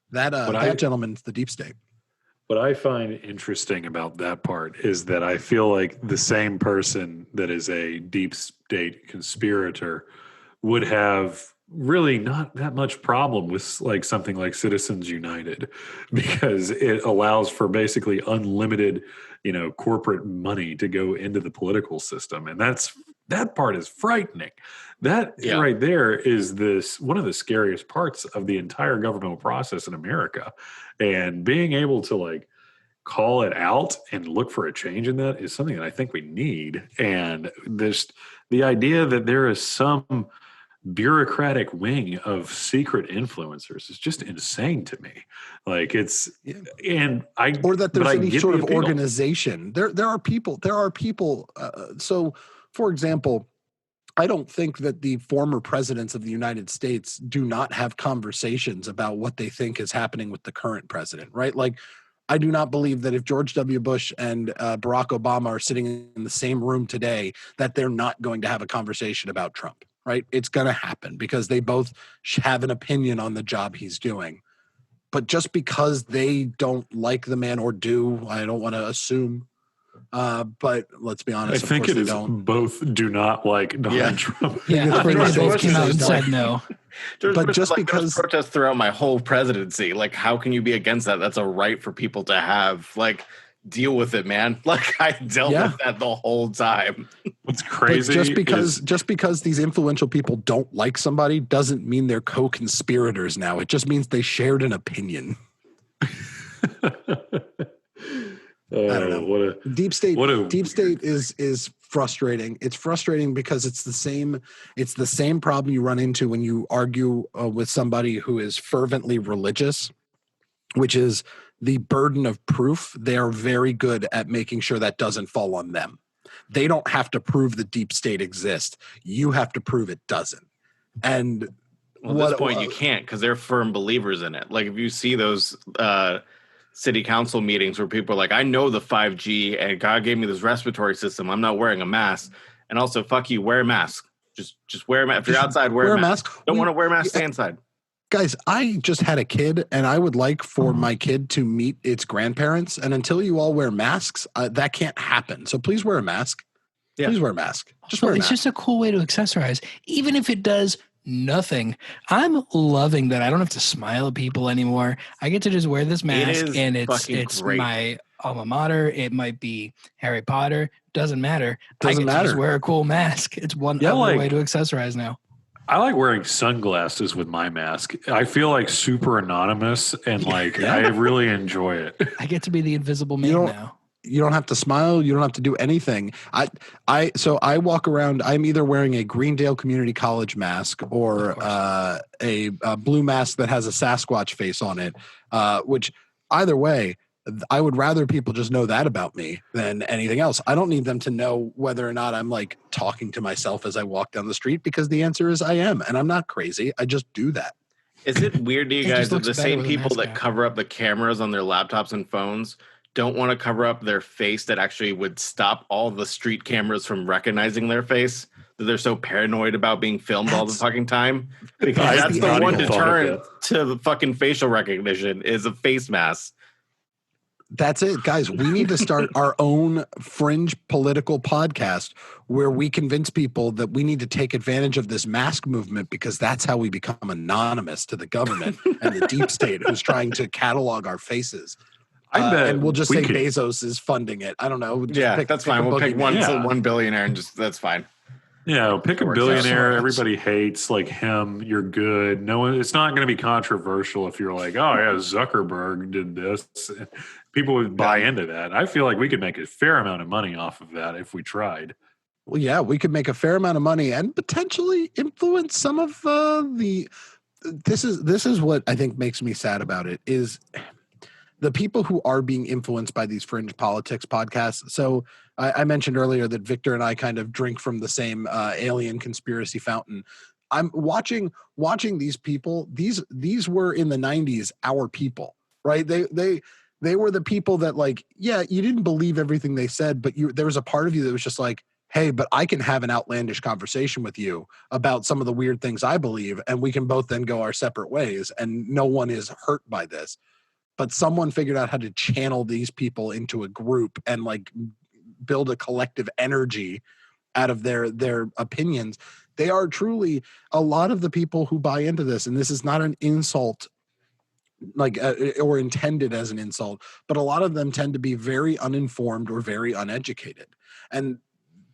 that gentleman's the deep state. What I find interesting about that part is that I feel like the same person that is a deep state conspirator would have really not that much problem with like something like Citizens United, because it allows for basically unlimited, corporate money to go into the political system. And that part is frightening. That right there is one of the scariest parts of the entire governmental process in America. And being able to like call it out and look for a change in that is something that I think we need. And the idea that there is some bureaucratic wing of secret influencers is just insane to me. Like or that there's any sort of organization. There are people. So, for example, I don't think that the former presidents of the United States do not have conversations about what they think is happening with the current president, right? Like, I do not believe that if George W. Bush and Barack Obama are sitting in the same room today, that they're not going to have a conversation about Trump, right? It's going to happen because they both have an opinion on the job he's doing. But just because they don't like the man, or do, I don't want to assume, but let's be honest. I think it is both do not like Donald Trump. Yeah, I think they both came out and said no. But just because protests throughout my whole presidency, like, how can you be against that? That's a right for people to have. Like, deal with it, man. Like, I dealt with that the whole time. What's crazy? But just because these influential people don't like somebody doesn't mean they're co-conspirators now. It just means they shared an opinion. I don't know. Deep state is frustrating. It's frustrating because it's the same problem you run into when you argue with somebody who is fervently religious, which is the burden of proof. They are very good at making sure that doesn't fall on them. They don't have to prove the deep state exists. You have to prove it doesn't. And at this point, you can't, because they're firm believers in it. Like if you see those city council meetings where people are like, I know the 5G and God gave me this respiratory system. I'm not wearing a mask. And also, fuck you, wear a mask. Just wear a mask. If you're outside, wear a mask. Don't want to wear a mask, stay inside. Guys, I just had a kid, and I would like for my kid to meet its grandparents. And until you all wear masks, that can't happen. So please wear a mask. Yeah. Please wear a mask. Just wear a mask. It's just a cool way to accessorize, even if it does nothing. I'm loving that I don't have to smile at people anymore. I get to just wear this mask, and it's great. My alma mater. It might be Harry Potter. Doesn't matter. Doesn't matter. Just wear a cool mask. It's one other way to accessorize now. I like wearing sunglasses with my mask. I feel like super anonymous, and I really enjoy it. I get to be the invisible man now. You don't have to smile. You don't have to do anything. So I walk around. I'm either wearing a Greendale Community College mask or a blue mask that has a Sasquatch face on it. Which either way, I would rather people just know that about me than anything else. I don't need them to know whether or not I'm like talking to myself as I walk down the street, because the answer is I am, and I'm not crazy. I just do that. Is it weird to you guys that the same people that cover up the cameras on their laptops and phones don't want to cover up their face that actually would stop all the street cameras from recognizing their face? That they're so paranoid about being filmed all the fucking time? Because that's the one deterrent to the fucking facial recognition is a face mask. That's it, guys. We need to start our own fringe political podcast where we convince people that we need to take advantage of this mask movement, because that's how we become anonymous to the government and the deep state who's trying to catalog our faces. And we'll just say Bezos is funding it. I don't know. That's fine. We'll pick one billionaire and that's fine. Yeah, pick a billionaire everybody hates, like him. You're good. No one. It's not going to be controversial if you're like, oh yeah, Zuckerberg did this. People would buy into that. I feel like we could make a fair amount of money off of that if we tried. Well, yeah, we could make a fair amount of money and potentially influence some of the. This is what I think makes me sad about it is the people who are being influenced by these fringe politics podcasts. So I mentioned earlier that Victor and I kind of drink from the same alien conspiracy fountain. I'm watching these people. These were in the 90s our people, right? They were the people that like, yeah, you didn't believe everything they said, but there was a part of you that was just like, hey, but I can have an outlandish conversation with you about some of the weird things I believe, and we can both then go our separate ways, and no one is hurt by this. But someone figured out how to channel these people into a group and like build a collective energy out of their opinions. They are truly a lot of the people who buy into this, and this is not an insult or intended as an insult, but a lot of them tend to be very uninformed or very uneducated. And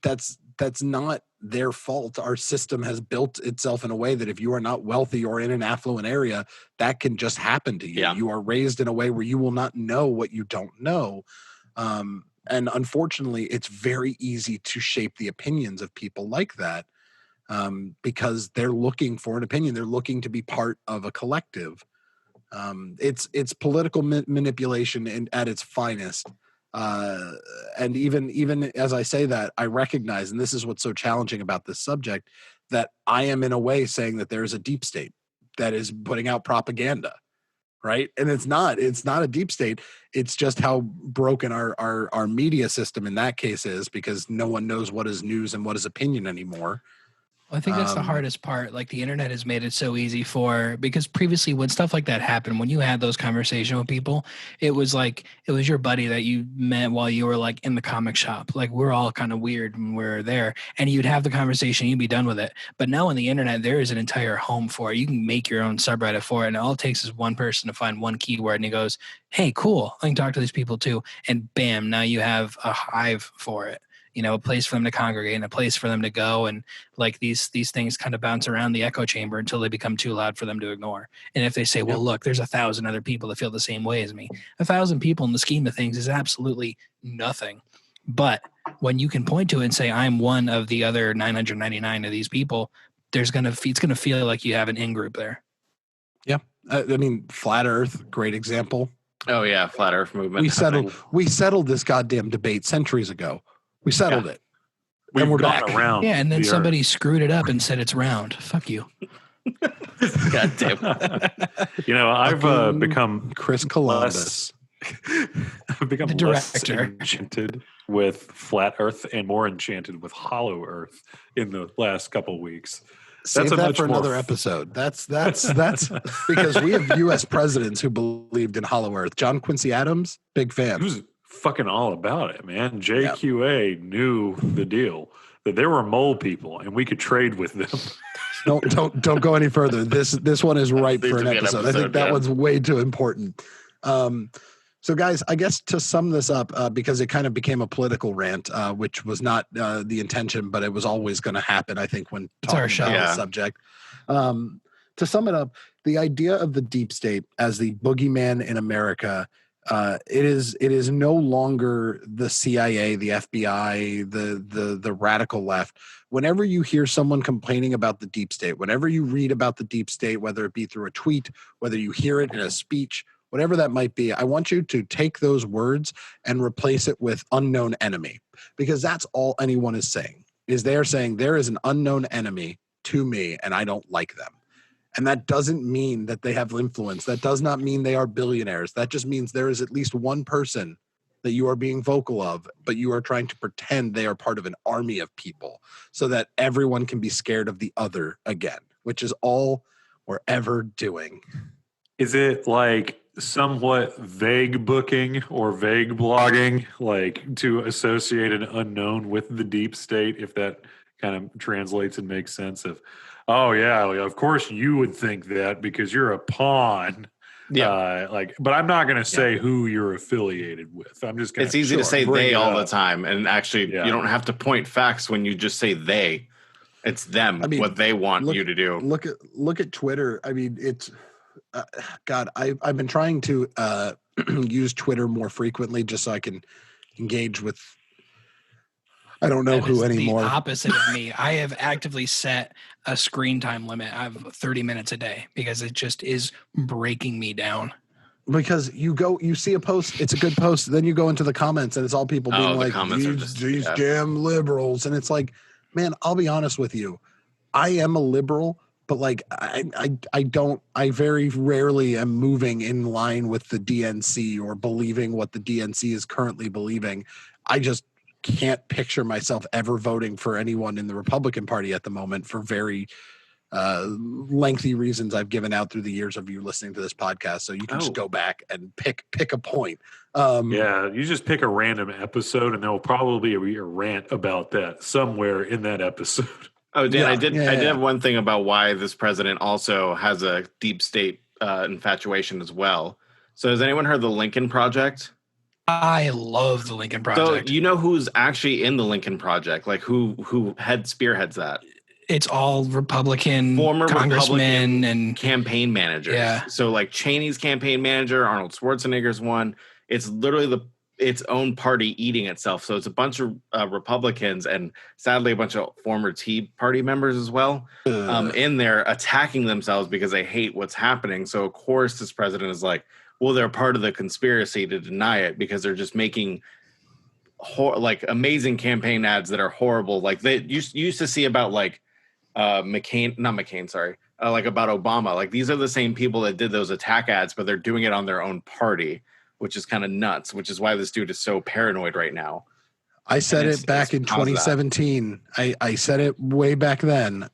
that's not their fault. Our system has built itself in a way that if you are not wealthy or in an affluent area, that can just happen to you. Yeah. You are raised in a way where you will not know what you don't know. And unfortunately, it's very easy to shape the opinions of people like that because they're looking for an opinion. They're looking to be part of a collective. It's political manipulation at its finest. And even as I say that, I recognize, and this is what's so challenging about this subject, that I am in a way saying that there is a deep state that is putting out propaganda, right? And it's not a deep state. It's just how broken our media system in that case is, because no one knows what is news and what is opinion anymore. Well, I think that's the hardest part. Like the internet has made it so easy because previously when stuff like that happened, when you had those conversations with people, it was your buddy that you met while you were like in the comic shop. Like we're all kind of weird when we're there, and you'd have the conversation, you'd be done with it. But now on the internet, there is an entire home for it. You can make your own subreddit for it. And all it takes is one person to find one keyword and he goes, hey, cool, I can talk to these people too. And bam, now you have a hive for it. You know, a place for them to congregate and a place for them to go. And like these things kind of bounce around the echo chamber until they become too loud for them to ignore. And if they say, well, look, there's 1,000 other people that feel the same way as me. 1,000 people in the scheme of things is absolutely nothing. But when you can point to it and say, I'm one of the other 999 of these people, it's going to feel like you have an in-group there. Yeah. I mean, flat Earth, great example. Oh yeah, flat Earth movement. We settled this goddamn debate centuries ago. We settled it. We've we're gone back. around. Yeah, and then the somebody screwed it up and said it's round. Fuck you. God damn. You know, I've Fucking become Chris Columbus. I've become The less director. enchanted with flat Earth and more enchanted with hollow Earth in the last couple of weeks. Save a that much for more another episode. That's because we have U.S. presidents who believed in Hollow Earth. John Quincy Adams, big fan. He was fucking all about it, man. JQA knew the deal that there were mole people and we could trade with them. Don't go any further. This one is ripe Needs for to an be an episode. I think episode, that yeah. one's way too important. So, guys, I guess to sum this up, because it kind of became a political rant, which was not the intention, but it was always going to happen, I think, when It's our talking about show. this Yeah. subject. To sum it up, the idea of the deep state as the boogeyman in America, it is no longer the CIA, the FBI, the radical left. Whenever you hear someone complaining about the deep state, whenever you read about the deep state, whether it be through a tweet, whether you hear it in a speech, whatever that might be, I want you to take those words and replace it with unknown enemy, because that's all anyone is saying, is they're saying there is an unknown enemy to me and I don't like them. And that doesn't mean that they have influence. That does not mean they are billionaires. That just means there is at least one person that you are being vocal of, but you are trying to pretend they are part of an army of people so that everyone can be scared of the other again, which is all we're ever doing. Is it like somewhat vague booking or vague blogging, like to associate an unknown with the deep state, if that kind of translates and makes sense of, oh yeah, like, of course you would think that because you're a pawn. Yeah. But I'm not going to say who you're affiliated with. I'm just going It's easy to say bring they it all up. the time, and actually, Yeah. you don't have to point facts when you just say they. It's them, I mean, what they want look- you to do. Look at Twitter. I mean, it's God. I've been trying to use Twitter more frequently just so I can engage with. I don't know That who is anymore. The opposite of me. I have actively set a screen time limit. I have 30 minutes a day because it just is breaking me down. Because you see a post, it's a good post, then you go into the comments and it's all people being the like, comments are these just- yeah. damn liberals. And it's like, man, I'll be honest with you. I am a liberal, but like I very rarely am moving in line with the DNC or believing what the DNC is currently believing. I just can't picture myself ever voting for anyone in the Republican Party at the moment for very lengthy reasons I've given out through the years of you listening to this podcast. So you can just go back and pick a point. Yeah, you just pick a random episode and there will probably be a rant about that somewhere in that episode. Oh, Dan, Yeah, I did yeah. have one thing about why this president also has a deep state infatuation as well. So has anyone heard of the Lincoln Project? I love the Lincoln Project. So you know who's actually in the Lincoln Project? Like who spearheads that? It's all Republican Former congressmen Republican and campaign managers. Yeah. So like Cheney's campaign manager, Arnold Schwarzenegger's one. It's literally its own party eating itself. So it's a bunch of Republicans and sadly a bunch of former Tea Party members as well in there attacking themselves because they hate what's happening. So of course this president is like, well, they're part of the conspiracy to deny it because they're just making like amazing campaign ads that are horrible. Like they used to see about like like about Obama. Like these are the same people that did those attack ads, but they're doing it on their own party, which is kind of nuts, which is why this dude is so paranoid right now. I said And it back in because of that. 2017. I said it way back then,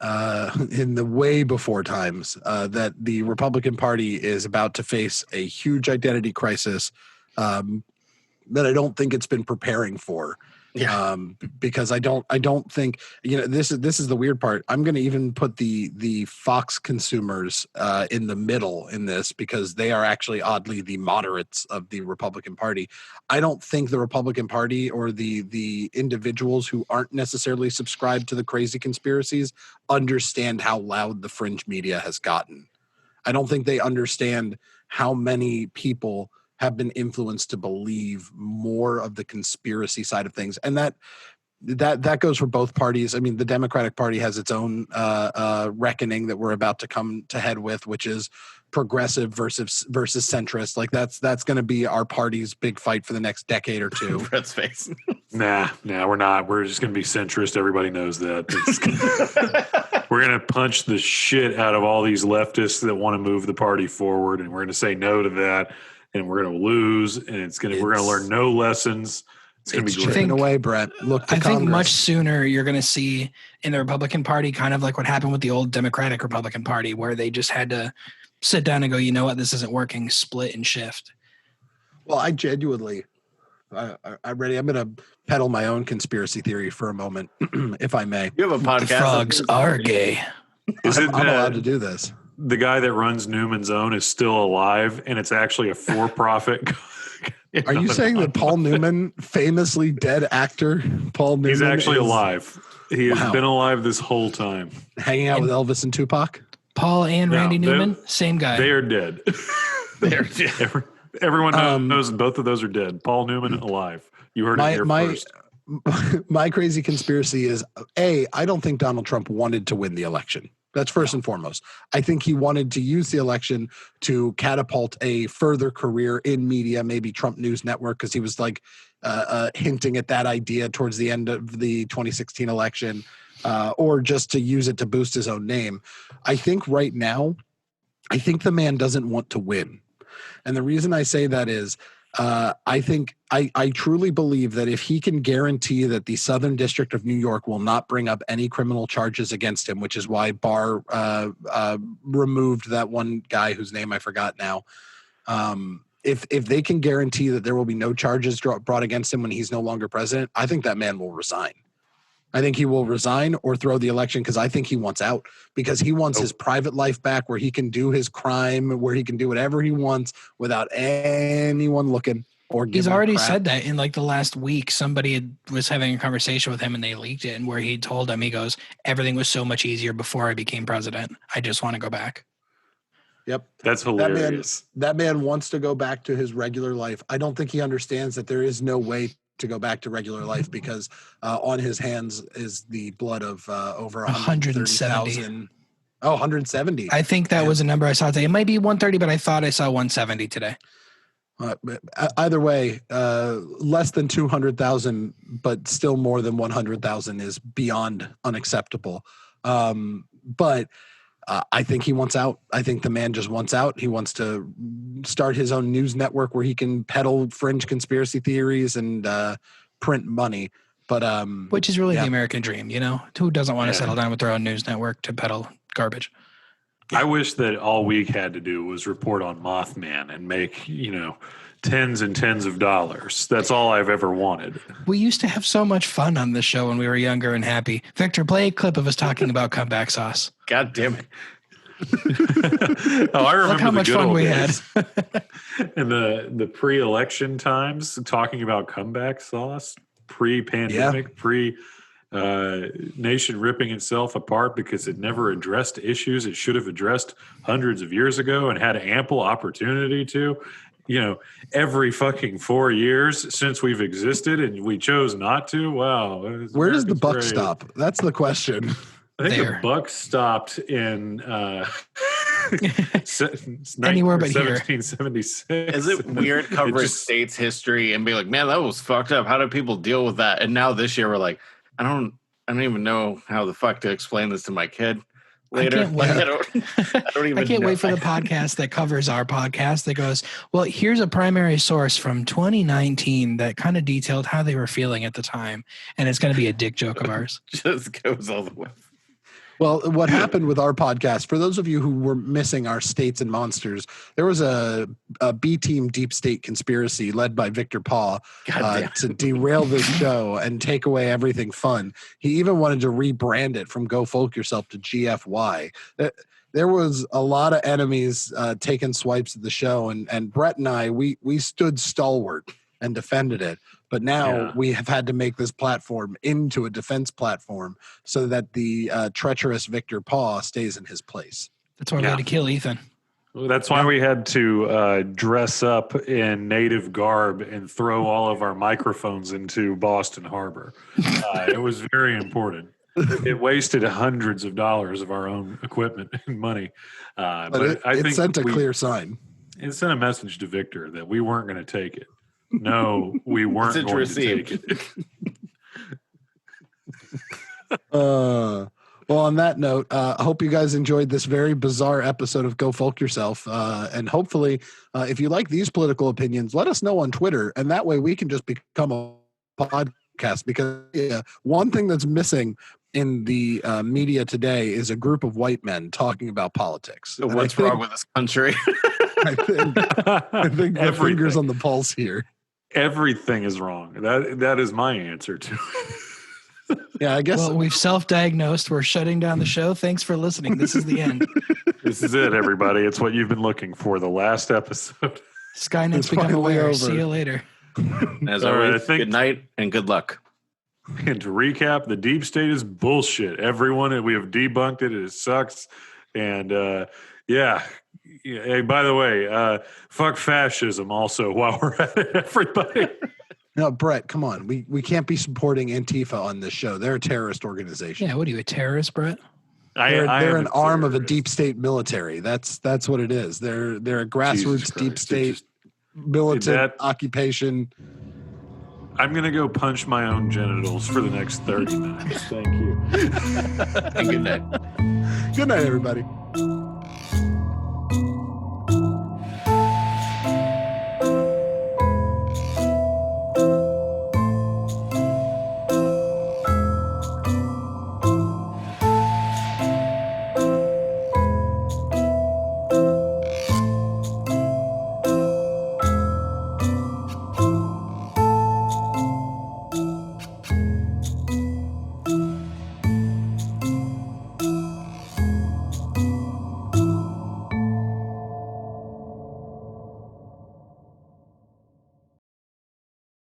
in the way before times, that the Republican Party is about to face a huge identity crisis that I don't think it's been preparing for. Yeah. Because I don't think, this is the weird part. I'm going to even put the Fox consumers in the middle in this because they are actually oddly the moderates of the Republican Party. I don't think the Republican Party or the individuals who aren't necessarily subscribed to the crazy conspiracies understand how loud the fringe media has gotten. I don't think they understand how many people have been influenced to believe more of the conspiracy side of things. And that that goes for both parties. I mean, the Democratic Party has its own reckoning that we're about to come to head with, which is progressive versus centrist. Like that's going to be our party's big fight for the next decade or two. Brett's face. Nah, we're not. We're just going to be centrist. Everybody knows that. We're going to punch the shit out of all these leftists that want to move the party forward, and we're going to say no to that, and we're going to lose, and we're going to learn no lessons. It's going to be great. Chipping away, Brett. Look to I think Congress. much sooner you're going to see in the Republican Party kind of like what happened with the old Democratic Republican Party, where they just had to sit down and go, you know what, this isn't working, split and shift. Well, I genuinely, I'm ready. I'm going to peddle my own conspiracy theory for a moment, if I may. You have a podcast. The frogs are gay. Is I'm allowed to do this. The guy that runs Newman's Own is still alive, and it's actually a for-profit. Are you saying that Paul Newman, famously dead actor Paul Newman, He's actually is alive? He has Wow. been alive this whole time. hanging out with Elvis and Tupac? Paul and No, Randy they- Newman, same guy. They are dead. There. Everyone knows both of those are dead. Paul Newman alive. You heard it here first. My crazy conspiracy is I don't think Donald Trump wanted to win the election. That's first and foremost. I think he wanted to use the election to catapult a further career in media, maybe Trump News Network, because he was like hinting at that idea towards the end of the 2016 election, or just to use it to boost his own name. I think right now, I think the man doesn't want to win. And the reason I say that is I truly believe that if he can guarantee that the Southern District of New York will not bring up any criminal charges against him, which is why Barr removed that one guy whose name I forgot now. If they can guarantee that there will be no charges brought against him when he's no longer president, I think that man will resign. I think he will resign or throw the election because I think he wants out, because he wants his private life back, where he can do his crime, where he can do whatever he wants without anyone looking or giving He's a already crap. said that in like the last week. Somebody was having a conversation with him and they leaked it, and where he told him, he goes, everything was so much easier before I became president. I just want to go back. Yep. That's hilarious. That man wants to go back to his regular life. I don't think he understands that there is no way to go back to regular life, because on his hands is the blood of over 170,000. Oh, 170. I think that was a number I saw today. It might be 130, but I thought I saw 170 today. Either way, less than 200,000, but still more than 100,000 is beyond unacceptable. But I think he wants out. I think the man just wants out. He wants to start his own news network where he can peddle fringe conspiracy theories and print money. But Which is really yeah. the American dream, you know? Who doesn't want to Yeah. settle down with their own news network to peddle garbage? I wish that all we had to do was report on Mothman and make, tens and tens of dollars. That's all I've ever wanted. We used to have so much fun on this show when we were younger and happy. Victor, play a clip of us talking about comeback sauce. God damn it. Oh, I remember Look how the much good fun old we days. had. In the pre-election times, talking about comeback sauce, pre-pandemic, nation ripping itself apart because it never addressed issues it should have addressed hundreds of years ago and had ample opportunity to. Every fucking 4 years since we've existed, and we chose not to. Wow. where does the America's buck great. stop? That's the question. I think There. the buck stopped in Anywhere but here. 1776. Is it weird covering just- states history and being like, man, that was fucked up. How do people deal with that? And now this year we're like, I don't even know how the fuck to explain this to my kid later. can't Like, wait. I don't even I can't know. wait for the podcast that covers our podcast that goes, well, here's a primary source from 2019 that kind of detailed how they were feeling at the time. And it's going to be a dick joke of ours. Just goes all the way. Well, what happened with our podcast, for those of you who were missing our States and Monsters, there was a B-team deep state conspiracy led by Victor Paw God to derail this show and take away everything fun. He even wanted to rebrand it from Go Folk Yourself to GFY. There was a lot of enemies taking swipes at the show, and Brett and I, we stood stalwart and defended it. But now we have had to make this platform into a defense platform so that the treacherous Victor Paw stays in his place. That's why we had to kill Ethan. That's why we had to dress up in native garb and throw all of our microphones into Boston Harbor. It was very important. It wasted hundreds of dollars of our own equipment and money. But I it think sent a clear sign. it sent a message to Victor that we weren't going to take it. No, we weren't Message going to take received. it. Well, on that note, I hope you guys enjoyed this very bizarre episode of Go Folk Yourself. And hopefully, if you like these political opinions, let us know on Twitter. And that way we can just become a podcast. Because one thing that's missing in the media today is a group of white men talking about politics. So And what's wrong with this country? I think the fingers on the pulse here. Everything is wrong. That is my answer to it. Yeah, I guess. Well, we've self-diagnosed. We're shutting down the show. Thanks for listening. This is the end. This is it, everybody. It's what you've been looking for. The last episode. Skynet's It's become finally aware. over. See you later. As All right, always, I think- good night and good luck. And to recap, the deep state is bullshit. Everyone, we have debunked it. It sucks. And yeah. Hey, by the way, fuck fascism also while we're at it, everybody. No, Brett, come on. We can't be supporting Antifa on this show. They're a terrorist organization. Yeah, what are you, a terrorist, Brett? They're am an a arm of a terrorist. deep state military. That's what it is. They're a Jesus grassroots deep Christ. state Just- militant that- occupation. I'm going to go punch my own genitals for the next 30 minutes. Thank you. And good night. Good night, everybody.